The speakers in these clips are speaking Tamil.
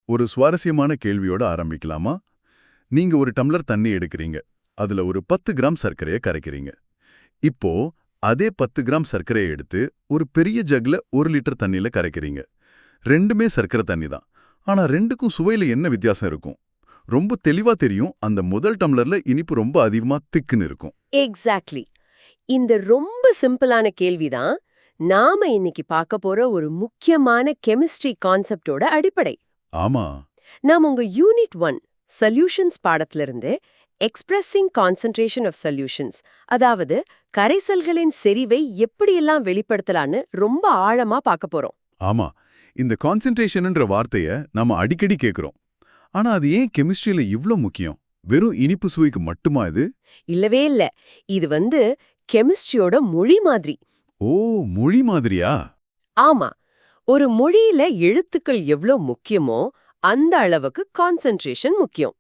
ஒரு சுவாரஸ்யமான கேள்வியோட ஆரம்பிக்கலாமா? நீங்க ஒரு டம்ளர் தண்ணி எடுக்கிறீங்க. அதுல ஒரு 10 கிராம் சர்க்கரையை கரைக்கிறீங்க. இப்போ அதே 10 கிராம் சர்க்கரையை எடுத்து ஒரு பெரிய ஜக்ல 1 லிட்டர் தண்ணியில கரைக்கிறீங்க. ரெண்டுமே சர்க்கரை தண்ணி தான். ஆனா ரெண்டுக்கும் சுவையில என்ன வித்தியாசம் இருக்கும்? ரொம்ப தெளிவா தெரியும். அந்த முதல் டம்ளர்ல இனிப்பு ரொம்ப அதிகமா திக்குன்னு இருக்கும். எக்ஸாக்ட்லி. இந்த ரொம்ப சிம்பிளான கேள்விதான் நாம இன்னைக்கு பார்க்க போற ஒரு முக்கியமான கெமிஸ்ட்ரி கான்செப்டோட அடிப்படை. ஆமா. நாம் உங்க யூனிட் 1 சொல்யூஷன்ஸ் பாடத்துல இருந்து எக்ஸ்பிரஸிங் கான்சென்ட்ரேஷன் ஆஃப் சொல்யூஷன்ஸ், அதாவது கரைசல்களின் செறிவை எப்படியெல்லாம் வெளிப்படுத்தலான்னு ரொம்ப ஆழமா பார்க்க போறோம். ஆமா. இந்த கான்சென்ட்ரேஷன்ன்ற வார்த்தைய நாம அடிக்கடி கேக்குறோம். ஆனா அது ஏன் கெமிஸ்ட்ரியில இவ்ளோ முக்கியம்? வெறும் இனிப்பு சுவைக்கு மட்டுமா இது? இல்லவே இல்ல. இது கெமிஸ்ட்ரியோட மொழி மாதிரி. ஓ, மொழி மாதிரியா? ஆமா. ஒரு மொழியில எழுத்துக்கள் எவ்ளோ முக்கியமோ அந்த அளவுக்கு கான்சென்ட்ரேஷன் முக்கியம்.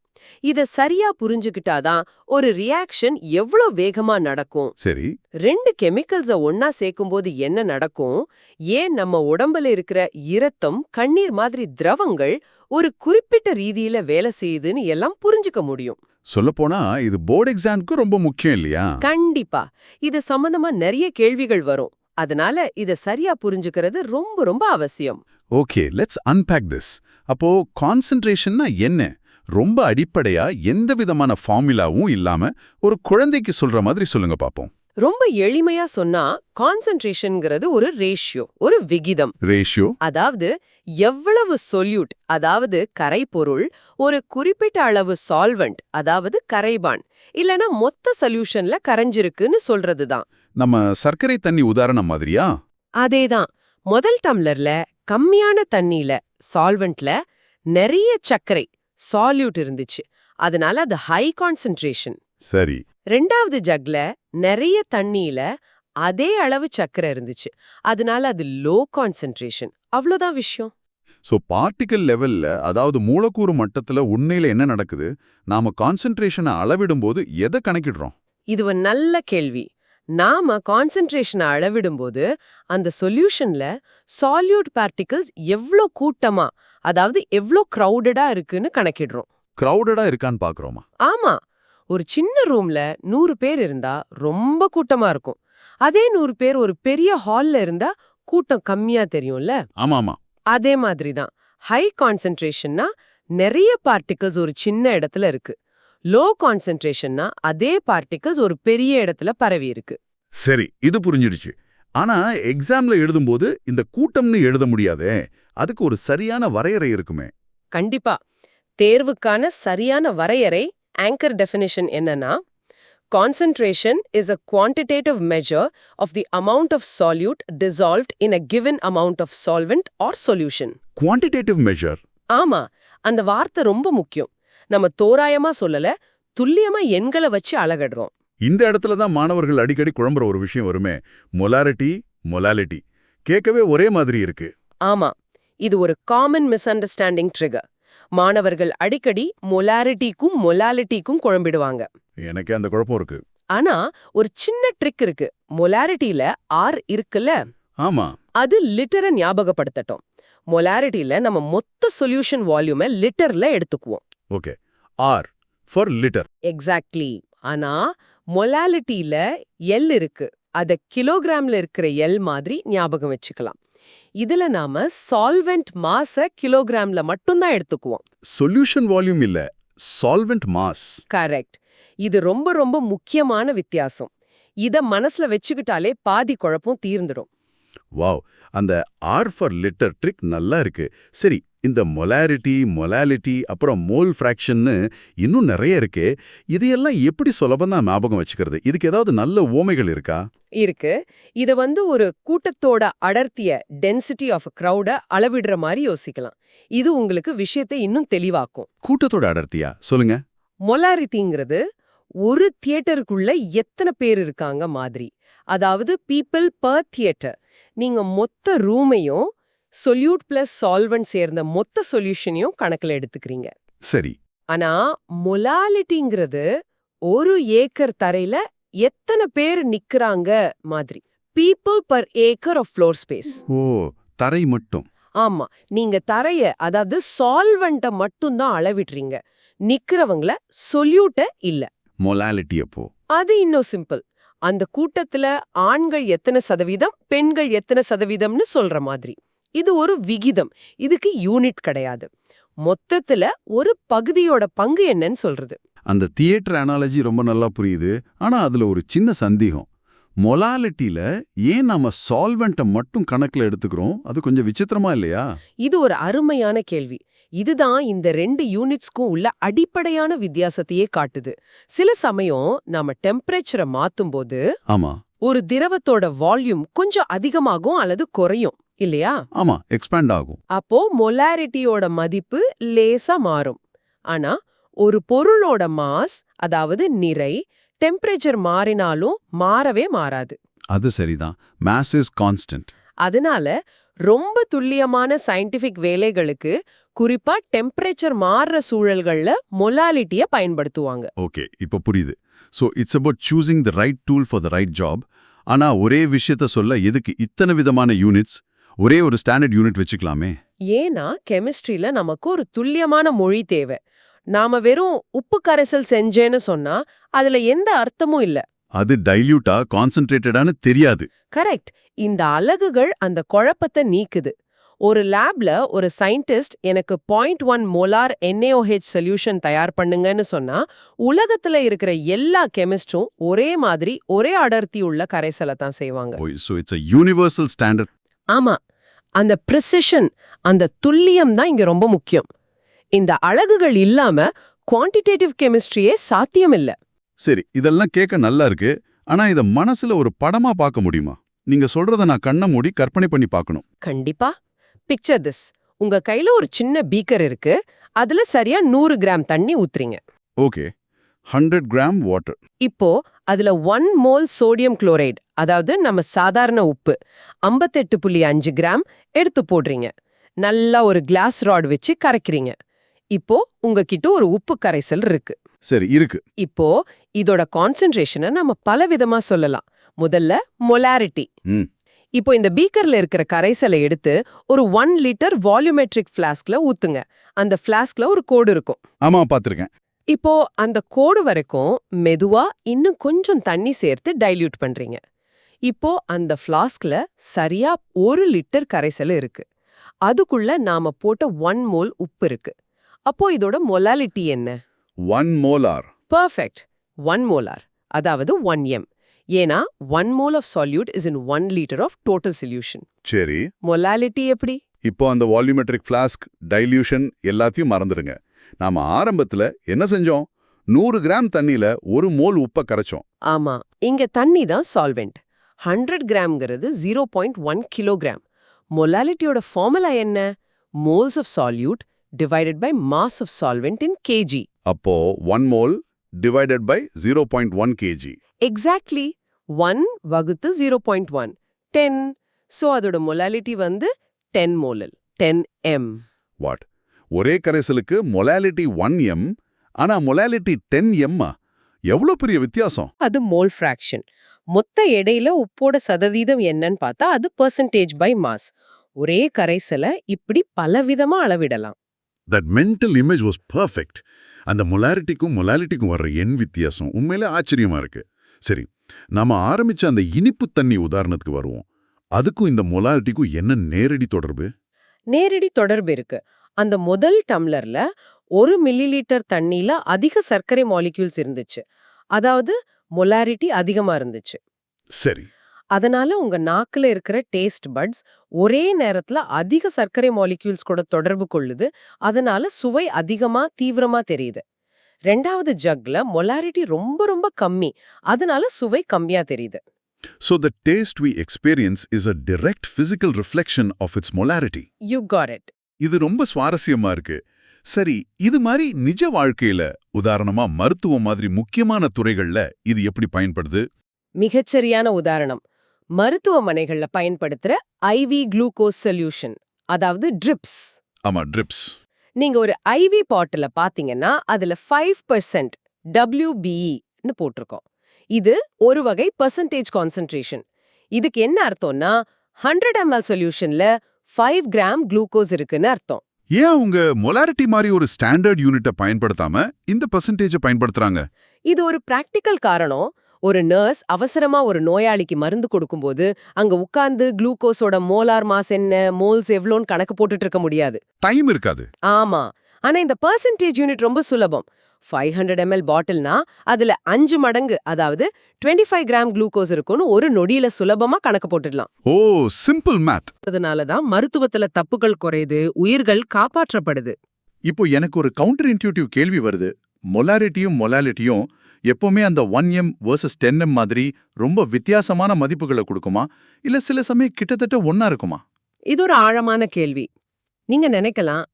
இத சரியா புரிஞ்சுக்கிட்டாதான் ஒரு ரியாக்ஷன் எவ்ளோ வேகமா நடக்கும், சரி. ரெண்டு கெமிக்கல்ஸ ஒன்னா சேர்க்கும்போது என்ன நடக்கும், ஏன் நம்ம உடம்புல இருக்கிற இரத்தம், கண்ணீர் மாதிரி திரவங்கள் ஒரு குறிப்பிட்ட ரீதியில வேலை செய்யுதுன்னு எல்லாம் புரிஞ்சுக்க முடியும். சொல்லப்போனா இது போர்டு எக்ஸாம்க்கு ரொம்ப முக்கியம் இல்லையா? கண்டிப்பா. இது சம்பந்தமா நிறைய கேள்விகள் வரும். அதனால இத சரியா புரிஞ்சுக்கிறது ரொம்ப ரொம்ப அவசியம். Okay, let's unpack this. அப்போ கான்சென்ட்ரேஷன்னா என்ன? ரொம்ப அடிப்படையா எந்த விதமான ஃபார்முலாவும் இல்லாம ஒரு குழந்தைக்கு சொல்ற மாதிரி சொல்லுங்க பாப்போம். ரொம்ப எளிமையா சொன்னா கான்சென்ட்ரேஷன்ங்கிறது ஒரு ரேஷியோ, ஒரு விகிதம். ரேஷியோ? அதாவது எவ்வளவு சொல்யூட், அதாவது கரைபொருள், ஒரு குறிப்பிட்ட அளவு சால்வெண்ட், அதாவது கரைபான், இல்லனா மொத்த சொல்யூஷன்ல கரைஞ்சிருக்குன்னு சொல்றதுதான். நம்ம சர்க்கரை தண்ணி உதாரணம் மாதிரியா? அதேதான். முதல் டம்ளர்ல கம்மியான தண்ணியில, சால்வெண்ட்ல நிறைய சர்க்கரை சால்யூட் இருந்துச்சு. அதனால அது ஹை கான்சென்ட்ரேஷன். சரி. ரெண்டாவது ஜக்ல நிறைய தண்ணியில அதே அளவு சர்க்கரை இருந்துச்சு. அதனால அது லோ கான்சென்ட்ரேஷன். அவ்வளவுதான் விஷயம். சோ பார்ட்டிகல் லெவல்ல, அதாவது மூலக்கூறு மட்டத்துல உண்மையில என்ன நடக்குது? நாம கான்சென்ட்ரேஷனை அளவிடும்போது எதை கணக்கிடுறோம்? இது ஒரு நல்ல கேள்வி. நாம கான்சென்ட்ரேஷனை அளவிடும்போது அந்த சொல்யூஷன்ல சால்யூட் பார்ட்டிகிள்ஸ் எவ்ளோ கூட்டமா, அதாவது எவ்ளோ கிரவுடடா இருக்குன்னு கணக்கிடுறோம். கிரவுடடா இருக்கான்னு பாக்குறோமா? ஆமா. ஒரு சின்ன ரூம்ல 100 பேர் இருந்தா ரொம்ப கூட்டமா இருக்கும். அதே 100 பேர் ஒரு பெரிய ஹால்ல இருந்தா கூட்டம் கம்மியா தெரியும்ல. ஆமாமா. அதே மாதிரி தான் ஹை கான்சென்ட்ரேஷன்னா நிறைய பார்ட்டிகிள்ஸ் ஒரு சின்ன இடத்துல இருக்கு. லோ கான்சென்ட்ரேஷன்னா அதே பார்ட்டிகிள்ஸ் ஒரு பெரிய இடத்துல பரவி இருக்கு. சரி, இது புரிஞ்சிடுச்சு. ஆனா எக்ஸாம்ல எழுதும்போது இந்த கூட்டம்னு எழுத முடியாதே. அதுக்கு ஒரு சரியான வரையறை இருக்குமே. கண்டிப்பா. தேர்வுக்கான சரியான வரையறை, ஆங்கர் டெஃபினிஷன் என்னன்னா, concentration is a quantitative measure of the amount of solute dissolved in a given amount of solvent or solution. Quantitative measure? ஆமா, அந்த வார்த்தை ரொம்ப முக்கியம். நம்ம தோராயமா சொல்லல, துல்லியமா எண்களை வச்சு அளவிடுறோம். இந்த இடத்துல தான் மாணவர்கள் அடிக்கடி குழம்புற ஒரு விஷயம் வருமே. மொலாரிட்டி, மொலாலிட்டி கேட்கவே ஒரே மாதிரி இருக்கு. ஆமா, இது ஒரு காமன் மிஸ் அண்டர்ஸ்டாண்டிங் ட்ரிகர். மாணவர்கள் அடிக்கடி மொலாரிட்டிக்கும் மொலாலிட்டிக்கும் குழம்பிடுவாங்க. எனக்கே அந்த குழப்பம் இருக்கு. ஆனா ஒரு சின்ன ட்ரிக் இருக்கு. மொலாரிட்டில ஆர் இருக்குல்ல, ஆமா. அது லிட்டரை ஞாபகப்படுத்தட்டும். மொலாரிட்டில நம்ம மொத்த சொல்யூஷன் வால்யூமை லிட்டர்ல எடுத்துக்குவோம். Okay, R for liter. Exactly. ஆனா மொலாலிட்டில எல் இருக்கு. அத கிலோகிராம்ல இருக்கிற எல் மாதிரி ஞாபகம் வச்சுக்கலாம். இதுல நாம சால்வெண்ட் மாஸ கிலோகிராம்ல மட்டும்தான் எடுத்துக்குவோம். சொல்யூஷன் வால்யூம் இல்ல, சால்வெண்ட் மாஸ். கரெக்ட். இது ரொம்ப ரொம்ப முக்கியமான வித்தியாசம். இத மனசுல வச்சுக்கிட்டாலே பாதி குழப்பம் தீர்ந்துடும். வாவ், அந்த ஆர் ஃபார் லிட்டர் ட்ரிக் நல்லா இருக்கு. சரி, இந்த மொலாரிட்டி, மொலாலிட்டி, அப்புறம் மோல் ஃப்ராக்ஷன்னு இன்னும் நிறைய இருக்கே. இதையெல்லாம் எப்படி சுலபமா ஞாபகம் வச்சுக்கிறது? இதுக்கு ஏதாவது நல்ல உவமைகள் இருக்கா? இருக்கு. இத ஒரு கூட்டத்தோட அடர்த்திய, டென்சிட்டி ஆஃப் கிரவுட அளவிடுற மாதிரி யோசிக்கலாம். இது உங்களுக்கு விஷயத்தை இன்னும் தெளிவாக்கும். கூட்டத்தோட அடர்த்தியா? சொல்லுங்க. மொலாரிட்டிங்கிறது ஒரு தியேட்டருக்குள்ள எத்தனை பேர் இருக்காங்க மாதிரி. அதாவது பீப்பிள் பர் தியேட்டர். நீங்க மொத்த ரூமையும் சொல்யூட் பிளஸ் சால்வெண்ட் சேர்ந்த மொத்த சொல்யூஷனையும் கணக்குல எடுத்துக்கிறீங்க. சரி. ஆனா மொலாலிட்டிங்கிறது ஒரு ஏக்கர் தரையில எத்தனை பேர் நிக்கிறாங்க மாதிரி. People per acre of floor space. ஓ, தரை மட்டும். ஆமா, நீங்க தரைய அதாவது சால்வெண்ட்ட மட்டும் தான் அளவிடுறீங்க. நிக்கிறவங்கள சொல்யூட்ட இல்ல. மொலாலிட்டி அப்போ அது இன்னும் சிம்பிள். அந்த கூட்டத்துல ஆண்கள் எத்தனை சதவீதம், பெண்கள் எத்தனை சதவீதம்னு சொல்ற மாதிரி. இது ஒரு விகிதம். இதுக்கு யூனிட் கிடையாது. மொத்தத்துல ஒரு பகுதியோட பங்கு என்னன்னு சொல்றது. அந்த தியேட்டர் அனாலஜி ரொம்ப நல்லா புரியுது. ஆனா அதுல ஒரு சின்ன சந்தேகம். மொலாலிட்டியில ஏன் நாம சால்வெண்ட்டை மட்டும் கணக்குல எடுத்துக்கிறோம்? அது கொஞ்சம் விசித்திரமா இல்லையா? இது ஒரு அருமையான கேள்வி. இதுதான் இந்த 2 யூனிட்ஸ்க்கும் உள்ள அடிப்படையான வித்தியாசத்தையே காட்டுது. சில சமயம் நாம டெம்பரேச்சரை மாத்தும்போது ஆமா ஒரு திரவத்தோட வால்யூம் கொஞ்சம் அதிகமாகும் அல்லது குறையும் இல்லையா? ஆமா எக்ஸ்பேண்ட் ஆகும். அப்போ மொலாரிட்டியோட மதிப்பு லேசா மாறும். ஆனா ஒரு பொருளோட மாஸ், அதாவது நிறை, டெம்பரேச்சர் மாறினாலும் மாறவே மாறாது. அது சரிதான். Mass is constant. அதனால ரொம்ப துல்லியமான சயின்டிபிக் வேலைகளுக்கு, குறிப்பா டெம்பரேச்சர் மாறுற சூழல்கள்ல மொலாலிட்டிய பயன்படுத்துவாங்க. ஓகே, இப்போ புரியுது. So it's about choosing the right tool for the right job. ஆனா ஒரே விஷயத்த சொல்ல எதுக்கு இத்தனை விதமான யூனிட்ஸ்? ஒரே ஒரு ஸ்டாண்டர்ட் யூனிட் வச்சுக்கலாமே. ஏன்னா கெமிஸ்ட்ரியில நமக்கு ஒரு துல்லியமான மொழி தேவை. நாம வெறும் உப்பு கரைசல் செஞ்சேன்னு சொன்னா அதுல எந்த அர்த்தமும் இல்ல. அது டைல்யூட்டா கான்சென்ட்ரேட்டடான்னு தெரியாது. கரெக்ட். இந்த அலகுகள் அந்த குழப்பத்தை நீக்குது. ஒரு லேப்ல ஒரு சயின்டிஸ்ட் எனக்கு 0.1 மோலார் NaOH சொல்யூஷன் தயார் பண்ணுங்கன்னு சொன்னா உலகத்துல இருக்கிற எல்லா கெமிஸ்ட்ரும் ஒரே மாதிரி ஒரே அடர்த்தி உள்ள கரைசலை தான் செய்வாங்க. So it's a universal standard. ஆமா, அந்த ப்ரிசிஷன், அந்த துல்லியம் தான் இங்க ரொம்ப முக்கியம். இந்த அலகுகள் இல்லாம குவான்டிடேட்டிவ் கெமிஸ்ட்ரியே சாத்தியமில்ல. சரி, இதெல்லாம் கேட்க நல்லா இருக்கு. ஆனா இத மனசுல ஒரு படமா பார்க்க முடியுமா? நீங்க சொல்றத நான் கண்ணை மூடி கற்பனை பண்ணி பார்க்கணும். கண்டிப்பா. Picture this. உங்க கையில ஒரு சின்ன பீக்கர் இருக்கு. அதுல சரியா 100 கிராம் தண்ணி ஊத்துறீங்க. Okay, 100 gram water. இப்போ அதுல 1 மோல் சோடியம் குளோரைடு, அதாவது நம்ம சாதாரண உப்பு, 58.5 கிராம் எடுத்து போடுறீங்க. நல்லா ஒரு கிளாஸ் ராட் வச்சு கரைக்கிறீங்க. இப்போ உங்ககிட்ட ஒரு உப்பு கரைசல் இருக்கு. சரி இருக்கு. இப்போ இதோட கான்சென்ட்ரேஷனை நம்ம பலவிதமா சொல்லலாம். முதல்ல மொலாரிட்டி. ம் இப்போ இந்த பீக்கர்ல இருக்கிற கரைசலை எடுத்து ஒரு 1 லிட்டர் வால்யூமெட்ரிக் ஃப்ளாஸ்க்ல ஊத்துங்க. அந்த ஃப்ளாஸ்க்ல ஒரு கோடு இருக்கும். ஆமா பார்த்திருக்கேன். இப்போ அந்த கோடு வரைக்கும் மெதுவா இன்னும் கொஞ்சம் தண்ணி சேர்த்து டைல்யூட் பண்றீங்க. இப்போ அந்த ஃப்ளாஸ்க்ல சரியா 1 லிட்டர் கரைசல் இருக்கு. அதுக்குள்ள நாம போட்ட 1 மோல் உப்பு இருக்கு. அப்போ இதோட மொலாலிட்டி என்ன? 1 மோலார். பர்ஃபெக்ட். 1 மோலார், அதாவது 1 m. ஏன்னா 1 mole of solute is in 1 liter of total solution. சரி, மொலாலிட்டி எப்படி? இப்போ அந்த வால்யூமெட்ரிக் ஃப்ளாஸ்க், டைல்யூஷன் எல்லாத்தையும் மறந்துடுங்க. நாம ஆரம்பத்துல என்ன செஞ்சோம்? 100 கிராம் தண்ணியில 1 மோல் உப்பை கரைச்சோம். ஆமா, இங்க தண்ணி தான் சால்வெண்ட். 100 கிராம்ங்கிறது 0.1 கிலோகிராம். மொலாலிட்டியோட ஃபார்முலா என்ன? Moles of solute divided by mass of solvent in kg. அப்போ 1 mole divided by 0.1 kg. Exactly. 1 வகுத்தல் 0.1 10. சோ அதோட மொலாலிட்டி வந்து 10 மோலல், 10 m. வாட்? ஒரே கரைசலுக்கு மொலாலிட்டி 1 m, ஆனா மொலாலிட்டி 10 m. எவ்வளோ பெரிய வித்தியாசம்! அது மோல் ஃபிராக்ஷன். மொத்த எடையில உப்போட சதவீதம் என்னன்னு பார்த்தா அது பெர்சன்டேஜ் பை மாஸ். ஒரே கரைசலை இப்படி பலவிதமா அளவிடலாம். That mental image was perfect. அந்த மொலாலிட்டிக்கும் வர்ற எண் வித்தியாசம் உண்மையிலே ஆச்சரியமா இருக்கு. சரி, நாம ஆரம்பிச்ச அந்த இனிப்பு தண்ணி உதாரணத்துக்கு வருவோம். அதுக்கும் இந்த மொலாலிட்டிக்கும் என்ன நேரடி தொடர்பு? நேரடி தொடர்பு இருக்கு. அந்த முதல் டம்ளர்ல 1 மில்லிலிட்டர் தண்ணியில அதிக சர்க்கரை மாலிக்யூல்ஸ் இருந்துச்சு. அதாவது மொலாரிட்டி அதிகமா இருந்துச்சு. சரி, அதனால உங்க நாக்குல இருக்கிற டேஸ்ட் பட்ஸ் ஒரே நேரத்துல அதிக சர்க்கரை மாலிக்யூல்ஸ் கூட தொடர்பு கொள்ளுது. அதனால சுவை அதிகமா தீவிரமா தெரியுது. ரெண்டாவது ஜக்ல மொலாரிட்டி ரொம்ப ரொம்ப கம்மி. அதனால சுவை கம்மியா தெரியுது. so the taste we experience is a direct physical reflection of its molarity. You got it. இது ரொம்ப சுவாரஸ்யமா இருக்கு. சரி, இது மாதிரி நிஜ வாழ்க்கையில, உதாரணமா மருத்துவம் மாதிரி முக்கியமான துறைகள்ல இது எப்படி பயன்படுது? மிகச்சரியான உதாரணம். மருத்துவமனைகள்ல பயன்படுத்துற ஐவி குளுக்கோஸ் சொல்யூஷன், அதாவது ட்ரிப்ஸ். ஆமா, ட்ரிப்ஸ். நீங்க ஒரு ஐவி பாட்டில பாத்தீங்கன்னா அதுல 5% WBE போட்டிருக்கோம். இது ஒரு வகை பெர்சன்டேஜ் கான்சென்ட்ரேஷன். இதுக்கு என்ன அர்த்தம்னா 100 ml சொல்யூஷன்ல 5 கிராம் குளுக்கோஸ் இருக்குன்னு அர்த்தம். ஏன் அவங்க மொலாரிட்டி மாதிரி ஒரு ஸ்டாண்டர்ட் யூனிட்டை பயன்படுத்தாம இந்த பெர்சன்டேஜை பயன்படுத்துறாங்க? இது ஒரு பிராக்டிக்கல் காரணம். ஒரு நர்ஸ் அவசரமா ஒரு நோயாளிக்கு மருந்து கொடுக்கும்போது அங்க உட்கார்ந்து குளுக்கோஸோட மோலார் மாஸ் என்ன, மோல்ஸ் எவ்வளோன்னு கணக்கு போட்டுட்டு இருக்க முடியாது. டைம் இருக்காது. ஆமா. ஆனா இந்த பெர்சன்டேஜ் யூனிட் ரொம்ப சுலபம். 500 ml பாட்டில்னா அதுல 5 மடங்கு, அதாவது 25 கிராம் குளுக்கோஸ் இருக்குன்னு ஒரு நொடியில சுலபமா கணக்கு போட்டுடலாம். ஓ, சிம்பிள் மேத். அதனாலதான் மருத்துவத்துல தப்புகள் குறையுது, உயிர்கள் காப்பாற்றப்படுது. இப்போ எனக்கு ஒரு கவுண்டர் இன்ட்யூட்டிவ் கேள்வி வருது. மொலாரிட்டியும் மொலாலிட்டியும் எப்பவுமே அந்த 1m வர்சஸ் 10m மாதிரி ரொம்ப வித்தியாசமான மதிப்புகளை கொடுக்குமா, இல்ல சில சமயம் கிட்டத்தட்ட ஒன்னா இருக்குமா? இது ஒரு ஆழமான கேள்வி. நீங்க நினைக்கலாம்,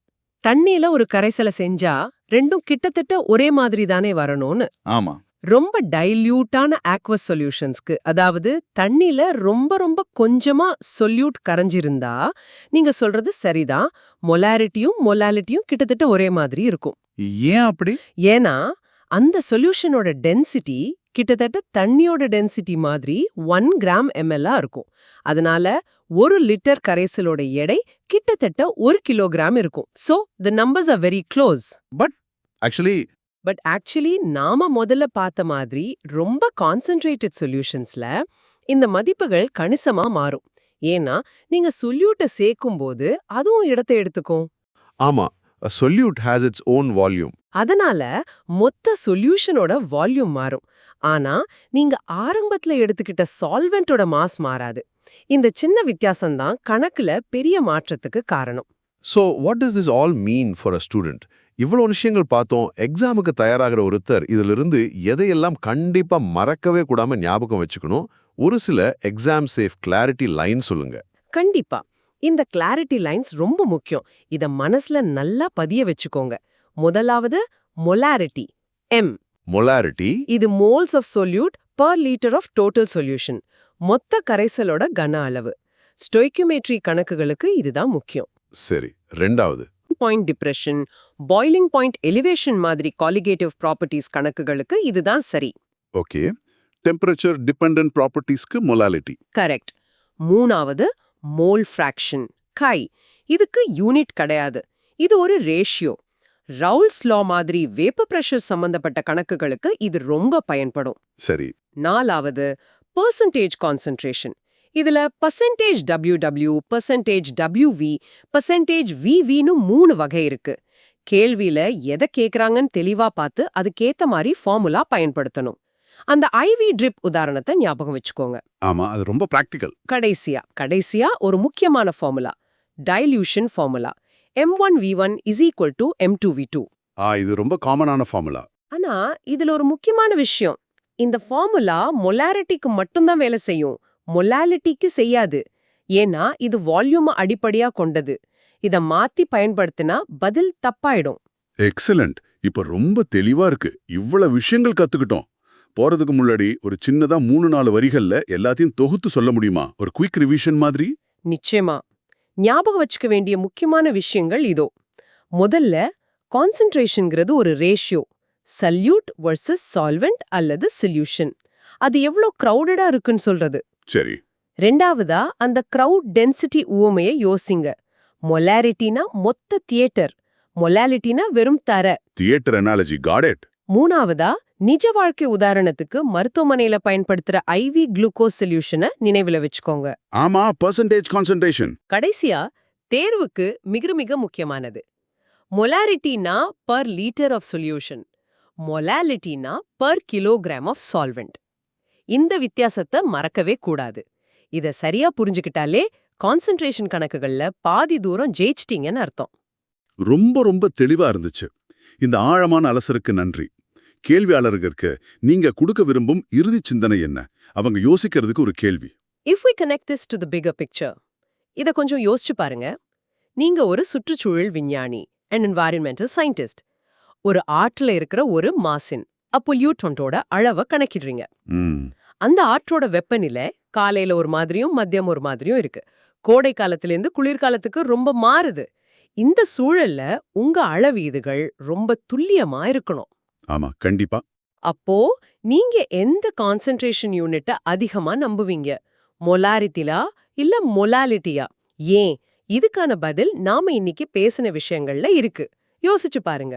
தண்ணியில ஒரு கரைசலை செஞ்சா ரெண்டும் கிட்டத்தட்ட ஒரே மாதிரி தானே வரணும்னு. ஆமா. ரொம்ப டைல்யூட்டான ஆக்வஸ் சொல்யூஷன்ஸ்க்கு, அதாவது தண்ணியில ரொம்ப ரொம்ப கொஞ்சமா சொல்யூட் கரைஞ்சிருந்தா நீங்க சொல்றது சரிதான், மொலாரிட்டியும் கிட்டத்தட்ட ஒரே மாதிரி இருக்கும். ஏன் அப்படி? ஏன்னா அந்த சொல்யூஷனோட டென்சிட்டி கிட்டத்தட்ட தண்ணியோட டென்சிட்டி மாதிரி 1 கிராம் ml-ஆ இருக்கும். அதனால 1 லிட்டர் கரைசலோட எடை கிட்டத்தட்ட 1 கிலோகிராம் இருக்கும். So the numbers are very close. But actually நாம முதல்ல பார்த்த மாதிரி ரொம்ப கான்சென்ட்ரேட்டட் சொல்யூஷன்ஸ்ல இந்த மதிப்புகள் கணிசமா மாறும். ஏன்னா நீங்க சொல்யூட்டை சேர்க்கும்போது அதுவும் இடத்தை எடுத்துக்கும். ஆமா, a solute has its own volume. அதனால மொத்த சொல்யூஷனோட வால்யூம் மாறும். ஆனா நீங்க ஆரம்பத்துல எடுத்துக்கிட்ட சால்வெண்டோட மாஸ் மாறாது. இந்த சின்ன வித்தியாசம்தான் கணக்குல பெரிய மாற்றத்துக்கு காரணம். So what does this all mean for a student? இவ்வளவு விஷயங்கள் பார்த்தோம். எக்ஸாமுக்கு தயாராகிற ஒருத்தர் இதிலிருந்து எதையெல்லாம் கண்டிப்பா மறக்கவே கூடாம ஞாபகம் வச்சுக்கணும்? ஒரு சில எக்ஸாம் சேஃப் கிளாரிட்டி லைன் சொல்லுங்க. கண்டிப்பா இந்த கிளாரிட்டி லைன்ஸ் ரொம்ப முக்கியம். இத மனசுல நல்லா பதிய வச்சுக்கோங்க. முதலாவது மொலாரிட்டி, M. மொலாரிட்டி இது moles of solute per liter of total solution. மொத்த கரைசலோட கன அளவு. ஸ்டோய்கியோமெட்ரி கணக்குகளுக்கு இதுதான் முக்கியம். சரி. ரெண்டாவது point depression, boiling point elevation மாதிரி காலிகேட்டிவ் ப்ராப்பர்ட்டிஸ் கணக்குகளுக்கு இதுதான் சரி. ஓகே. டெம்பரேச்சர் டிபெண்டன்ட் ப்ராப்பர்ட்டிஸ்க்கு மொலாலிட்டி. கரெக்ட். மூணாவது மோல் ஃப்ராக்ஷன், கை. இதுக்கு யூனிட் கிடையாது, இது ஒரு ரேஷியோ. ரவுல்ஸ் லா மாதிரி வேப்பர் பிரஷர் சம்பந்தப்பட்ட கணக்குகளுக்கு இது ரொம்ப பயன்படும். சரி. நாலாவது பெர்சன்டேஜ் கான்சென்ட்ரேஷன். இதுல percentage WW, percentage WV, percentage VVன்னு 3 வகை இருக்கு. கேள்வியில எதை கேக்குறாங்கன்னு தெளிவா பார்த்து அதுக்கேத்த மாதிரி ஃபார்முலா பயன்படுத்தணும். அந்த IV ட்ரிப் உதாரணத்தை ஞாபகம் வச்சுக்கோங்க. ஆமா, அது ரொம்ப பிராக்டிக்கல். கடைசியா ஒரு முக்கியமான formula, dilution formula. M1V1 is equal to M2V2. இது ரொம்ப காமனான ஃபார்முலா. ஆனா இதுல ஒரு முக்கியமான விஷயம், இந்த ஃபார்முலா மொலாரிட்டிக்கு மட்டும்தான் வேலை செய்யும், மொலாலிட்டிக்கு செய்யாது. ஏன்னா இது வால்யூம் அடிப்படையா கொண்டது. இத மாத்தி பயன்படுத்தினா பதில் தப்பாயிடும். எக்ஸலண்ட். இப்ப ரொம்ப தெளிவா இருக்கு. இவ்வளவு விஷயங்கள் கத்துக்கிட்டோம். போறதுக்கு முன்னாடி ஒரு சின்னதா 3-4 வரிகள்ல எல்லாத்தையும் தொகுத்து சொல்ல முடியுமா? ஒரு குயிக் ரிவிஷன் மாதிரி. நிச்சயமா. ஞாபகம் வச்சுக்க வேண்டிய முக்கியமான விஷயங்கள் இதோ. முதல்ல கான்சென்ட்ரேஷன்ங்கிறது ஒரு ரேஷியோ, சல்யூட் வர்சஸ் சால்வெண்ட் அல்லது சொல்யூஷன். அது எவ்வளோ கிரவுடடா இருக்குன்னு சொல்றது. சரி. ரெண்டாவதா அந்த கிரவுட் டென்சிட்டி உவமையை யோசிங்க. மொலாரிட்டினா மொத்த தியேட்டர், மொலாலிட்டினா வெறும் தர. Theatre analogy, got it. மூணாவதா நிஜ வாழ்க்கை உதாரணத்துக்கு மருத்துவமனையில பயன்படுத்துற IV குளுக்கோஸ் சொல்யூஷனை நினைவுல வச்சுக்கோங்க. ஆமா, பெர்சன்டேஜ் கான்சென்ட்ரேஷன். கடைசியா தேர்வுக்கு மிக மிக முக்கியமானது, மொலாரிட்டினா per liter of solution, மொலாலிட்டினா per kilogram of solvent. இந்த வித்தியாசத்தை மறக்கவே கூடாது. இத சரியா புரிஞ்சுக்கிட்டாலே கான்சென்ட்ரேஷன் கணக்குகள்ல பாதி தூரம் ஜெயிச்சிட்டீங்கன்னு அர்த்தம். ரொம்ப தெளிவா இருந்துச்சு. இந்த ஆழமான அலசருக்கு நன்றி. கேள்வியாளர்களுக்கு நீங்க கொடுக்க விரும்பும் இறுதி சிந்தனை என்ன? அவங்க யோசிக்கிறதுக்கு ஒரு கேள்வி. If we connect this to the bigger picture, இத கொஞ்சம் யோசிச்சு பாருங்க. நீங்க ஒரு சுற்றுச்சூழல் விஞ்ஞானி, an environmental scientist. ஒரு ஆற்றுல இருக்கிற ஒரு மாசின், பொல்யூட்டன்ட்டோட அளவை கணக்கிடுறீங்க. அந்த ஆற்றோட வெப்பநிலை காலையில ஒரு மாதிரியும் மதியம் ஒரு மாதிரியும் இருக்கு. கோடை காலத்திலேருந்து குளிர்காலத்துக்கு ரொம்ப மாறுது. இந்த சூழல்ல உங்க அளவீதுகள் ரொம்ப துல்லியமா இருக்கணும். ஆமா, கண்டிப்பா. அப்போ நீங்க எந்த கான்சென்ட்ரேஷன் யூனிட்ட அதிகமா நம்புவீங்க? மொலாரிட்டியா இல்ல மொலாலிட்டியா? ஏன்? இதுக்கான பதில் நாம இன்னைக்கு பேசின விஷயங்கள்ல இருக்கு. யோசிச்சு பாருங்க.